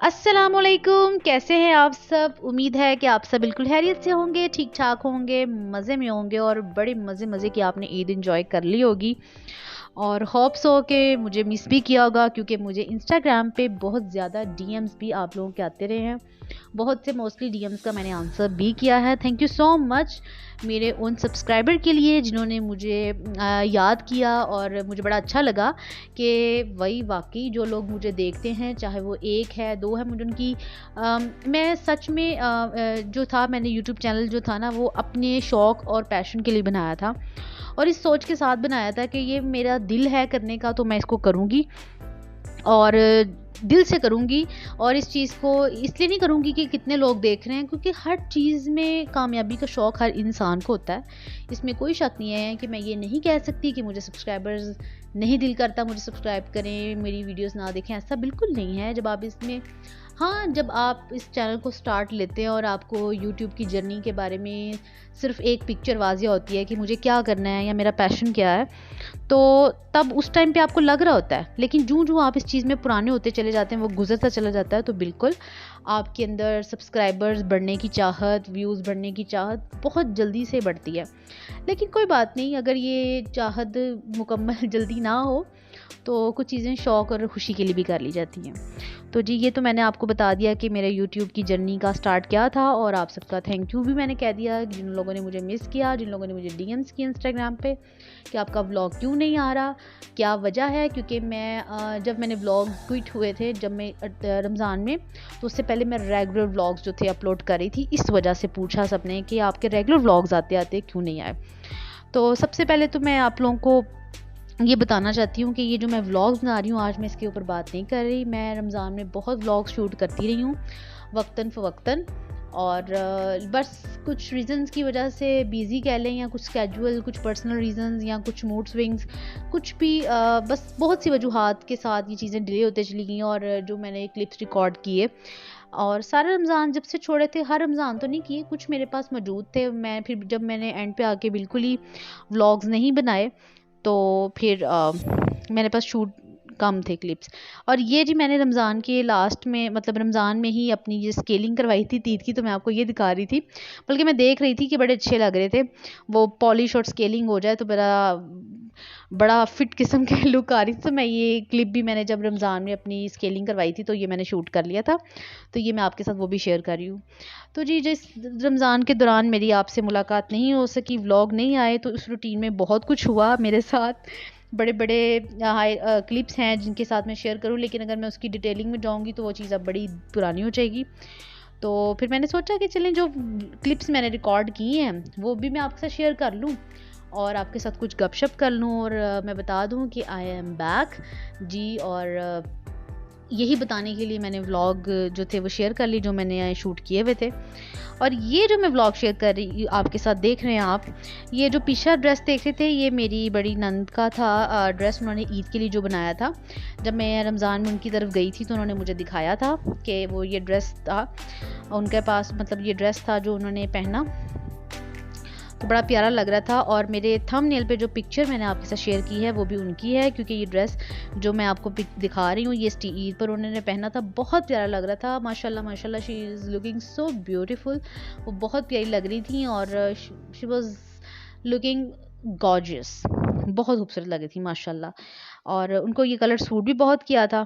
अस्सलामुअलैकुम, कैसे हैं आप सब। उम्मीद है कि आप सब बिल्कुल खैरियत से होंगे, ठीक ठाक होंगे, मज़े में होंगे और बड़े मज़े मज़े की आपने ईद इंजॉय कर ली होगी। और होप्स हो कि मुझे मिस भी किया होगा, क्योंकि मुझे इंस्टाग्राम पे बहुत ज़्यादा डीएम्स भी आप लोगों के आते रहे हैं। बहुत से मोस्टली डीएम्स का मैंने आंसर भी किया है। थैंक यू सो मच मेरे उन सब्सक्राइबर के लिए जिन्होंने मुझे याद किया, और मुझे बड़ा अच्छा लगा कि वही वाकई जो लोग मुझे देखते हैं, चाहे वो एक है दो है, मुझे उनकी मैं सच में जो था, मैंने यूट्यूब चैनल जो था ना, वो अपने शौक़ और पैशन के लिए बनाया था, और इस सोच के साथ बनाया था कि ये मेरा दिल है करने का, तो मैं इसको करूँगी और दिल से करूँगी। और इस चीज़ को इसलिए नहीं करूँगी कि कितने लोग देख रहे हैं, क्योंकि हर चीज़ में कामयाबी का शौक़ हर इंसान को होता है। इसमें कोई शक नहीं है कि मैं ये नहीं कह सकती कि मुझे सब्सक्राइबर्स नहीं, दिल करता मुझे सब्सक्राइब करें, मेरी वीडियोस ना देखें, ऐसा बिल्कुल नहीं है। जब आप इसमें हाँ, जब आप इस चैनल को स्टार्ट लेते हैं और आपको यूट्यूब की जर्नी के बारे में सिर्फ़ एक पिक्चर वाज़िया होती है कि मुझे क्या करना है या मेरा पैशन क्या है, तो तब उस टाइम पे आपको लग रहा होता है। लेकिन जूँ-जूँ आप इस चीज़ में पुराने होते चले जाते हैं, वो गुज़रता चला जाता है, तो बिल्कुल आपके अंदर सब्सक्राइबर्स बढ़ने की चाहत, व्यूज़ बढ़ने की चाहत बहुत जल्दी से बढ़ती है। लेकिन कोई बात नहीं, अगर ये चाहत मुकम्मल जल्दी ना हो, तो कुछ चीज़ें शौक़ और खुशी के लिए भी कर ली जाती हैं। तो जी, ये तो मैंने आपको बता दिया कि मेरे यूट्यूब की जर्नी का स्टार्ट क्या था, और आप सबका थैंक यू भी मैंने कह दिया, जिन लोगों ने मुझे मिस किया, जिन लोगों ने मुझे डीएम्स किए इंस्टाग्राम पे कि आपका व्लॉग क्यों नहीं आ रहा, क्या वजह है। क्योंकि मैं जब मैंने व्लॉग क्विट हुए थे, जब मैं रमज़ान में, तो उससे पहले मैं रेगुलर व्लॉग्स जो थे अपलोड कर रही थी। इस वजह से पूछा सबने कि आपके रेगुलर व्लॉग्स आते आते क्यों नहीं आए। तो सबसे पहले तो मैं आप लोगों को ये बताना चाहती हूँ कि ये जो मैं व्लॉग्स बना रही हूँ, आज मैं इसके ऊपर बात नहीं कर रही। मैं रमज़ान में बहुत व्लॉग शूट करती रही हूँ, वक्तन फ़वक्तन, और बस कुछ रीज़न्स की वजह से बिज़ी कह लें, या कुछ कैजुअल, कुछ पर्सनल रीज़न्स, या कुछ मूड स्विंग्स, कुछ भी बस बहुत सी वजूहात के साथ ये चीज़ें डिले होते चली गई। और जो मैंने क्लिप्स रिकॉर्ड किए, और सारा रमज़ान जब से छोड़े थे, हर रमज़ान तो नहीं किए, कुछ मेरे पास मौजूद थे। मैं फिर जब मैंने एंड पे आके बिल्कुल ही व्लॉग्स नहीं बनाए, तो फिर मेरे पास शूट कम थे क्लिप्स। और ये जी मैंने रमज़ान के लास्ट में, मतलब रमज़ान में ही अपनी ये स्केलिंग करवाई थी ईद की, तो मैं आपको ये दिखा रही थी। बल्कि मैं देख रही थी कि बड़े अच्छे लग रहे थे, वो पॉलिश और स्केलिंग हो जाए तो बड़ा फिट किस्म की लुक आ रही थी। तो मैं ये क्लिप भी, मैंने जब रमज़ान में अपनी स्केलिंग करवाई थी, तो ये मैंने शूट कर लिया था, तो ये मैं आपके साथ वो भी शेयर कर रही हूँ। तो जी, जिस रमज़ान के दौरान मेरी आपसे मुलाकात नहीं हो सकी, व्लॉग नहीं आए, तो उस रूटीन में बहुत कुछ हुआ मेरे साथ। बड़े-बड़े क्लिप्स हैं जिनके साथ मैं शेयर करूँ, लेकिन अगर मैं उसकी डिटेलिंग में जाऊँगी तो वो चीज़ अब बड़ी पुरानी हो जाएगी। तो फिर मैंने सोचा कि चलें, जो क्लिप्स मैंने रिकॉर्ड किए हैं वो भी मैं आपके साथ शेयर कर लूँ, और आपके साथ कुछ गपशप कर लूँ, और मैं बता दूँ कि आई एम बैक जी। और यही बताने के लिए मैंने व्लॉग जो थे वो शेयर कर ली, जो मैंने शूट किए हुए थे। और ये जो मैं व्लॉग शेयर कर रही आपके साथ देख रहे हैं आप, ये जो पीछा ड्रेस देख रहे थे, ये मेरी बड़ी नंद का था ड्रेस, उन्होंने ईद के लिए जो बनाया था। जब मैं रमज़ान में उनकी तरफ गई थी, तो उन्होंने मुझे दिखाया था कि वो ये ड्रेस था उनके पास, मतलब ये ड्रेस था जो उन्होंने पहना, तो बड़ा प्यारा लग रहा था। और मेरे थंबनेल पे जो पिक्चर मैंने आपके साथ शेयर की है, वो भी उनकी है, क्योंकि ये ड्रेस जो मैं आपको दिखा रही हूँ, ये ईद पर उन्होंने पहना था। बहुत प्यारा लग रहा था, माशाल्लाह माशाल्लाह, she is looking so beautiful. वो बहुत प्यारी लग रही थी, और शी वाज लुकिंग गॉर्जियस, बहुत खूबसूरत लग रही थी माशाल्लाह। और उनको ये कलर सूट भी बहुत किया था।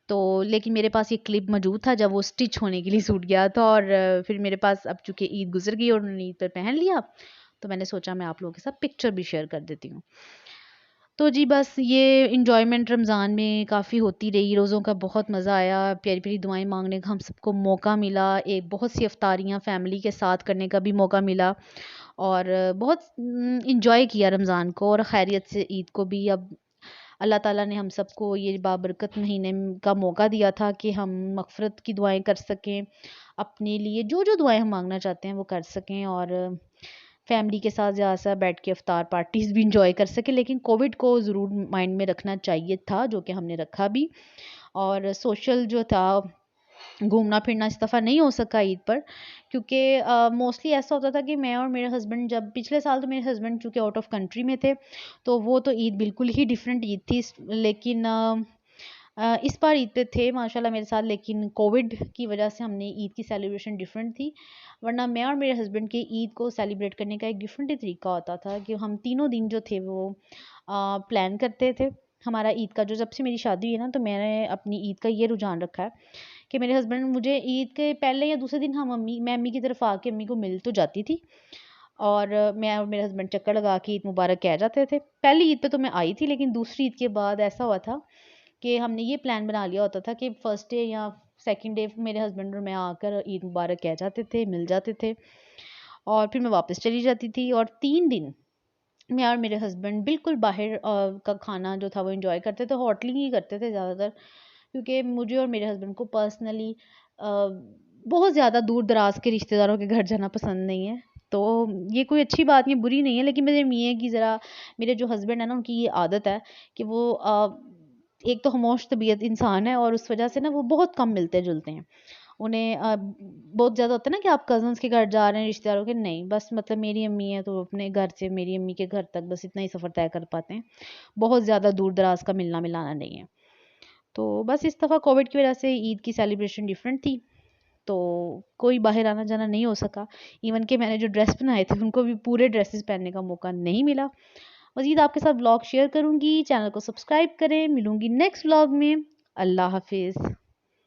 तो लेकिन मेरे पास ये क्लिप मौजूद था जब वो स्टिच होने के लिए सूट गया था, और फिर मेरे पास, अब चूँकि ईद गुज़र गई और उन्होंने ईद पर पहन लिया, तो मैंने सोचा मैं आप लोगों के साथ पिक्चर भी शेयर कर देती हूँ। तो जी, बस ये एन्जॉयमेंट रमज़ान में काफ़ी होती रही, रोज़ों का बहुत मज़ा आया, प्यारी-प्यारी दुआएँ माँगने का हम सबको मौका मिला, एक बहुत सी इफ्तारियाँ फैमिली के साथ करने का भी मौका मिला, और बहुत एन्जॉय किया रमज़ान को, और खैरियत से ईद को भी। अब अल्लाह ताला ने हम सबको ये बाबरकत महीने का मौका दिया था कि हम मग़फ़िरत की दुआएँ कर सकें, अपने लिए जो-जो दुआएँ हम माँगना चाहते हैं वो कर सकें, और फैमिली के साथ ज़्यादा बैठ के इफ्तार पार्टीज़ भी एंजॉय कर सकें। लेकिन कोविड को ज़रूर माइंड में रखना चाहिए था, जो कि हमने रखा भी। और सोशल जो था, घूमना फिरना इस दफ़ा नहीं हो सका ईद पर, क्योंकि मोस्टली ऐसा होता था कि मैं और मेरे हस्बैंड, जब पिछले साल तो मेरे हस्बैंड चूँकि आउट ऑफ कंट्री में थे, तो वो तो ईद बिल्कुल ही डिफरेंट ईद थी। लेकिन इस बार ईद पे थे माशाल्लाह मेरे साथ, लेकिन कोविड की वजह से हमने ईद की सेलिब्रेशन डिफरेंट थी। वरना मैं और मेरे हस्बैंड के ईद को सेलिब्रेट करने का एक डिफरेंट ही तरीका होता था कि हम तीनों दिन जो थे वो प्लान करते थे। हमारा ईद का जो, जब से मेरी शादी हुई है ना, तो मैंने अपनी ईद का ये रुझान रखा है कि मेरे हस्बैंड मुझे ईद के पहले या दूसरे दिन मैं अम्मी की तरफ आके अम्मी को मिल तो जाती थी, और मैं और मेरे हस्बैंड चक्कर लगा के ईद मुबारक कह जाते थे। पहली ईद पे तो मैं आई थी, लेकिन दूसरी ईद के बाद ऐसा हुआ था कि हमने ये प्लान बना लिया होता था कि फर्स्ट डे या सेकंड डे मेरे हस्बैंड और मैं आकर ईद मुबारक कह जाते थे, मिल जाते थे, और फिर मैं वापस चली जाती थी। और 3 दिन मैं और मेरे हस्बैंड बिल्कुल बाहर का खाना जो था वो एंजॉय करते थे, होटलिंग ही करते थे ज़्यादातर, क्योंकि मुझे और मेरे हस्बैंड को पर्सनली बहुत ज़्यादा दूर दराज के रिश्तेदारों के घर जाना पसंद नहीं है। तो ये कोई अच्छी बात नहीं, बुरी नहीं है, लेकिन मेरे ये है कि ज़रा मेरे जो हस्बैंड है ना, उनकी ये आदत है कि वो एक तो खामोश तबीयत इंसान है, और उस वजह से ना वो बहुत कम मिलते जुलते हैं। उन्हें बहुत ज़्यादा होता है ना कि आप कज़न्स के घर जा रहे हैं, रिश्तेदारों के, नहीं, बस मतलब मेरी अम्मी है तो अपने घर से मेरी अम्मी के घर तक बस इतना ही सफ़र तय कर पाते हैं। बहुत ज़्यादा दूर दराज का मिलना मिलाना नहीं है। तो बस इस दफ़ा कोविड की वजह से ईद की सेलिब्रेशन डिफरेंट थी, तो कोई बाहर आना जाना नहीं हो सका। इवन कि मैंने जो ड्रेस बनाए थे उनको भी पूरे ड्रेसेस पहनने का मौका नहीं मिला। मज़ीद आपके साथ व्लॉग शेयर करूँगी, चैनल को सब्सक्राइब करें, मिलूँगी नेक्स्ट व्लॉग में। अल्लाह हाफ़िज़।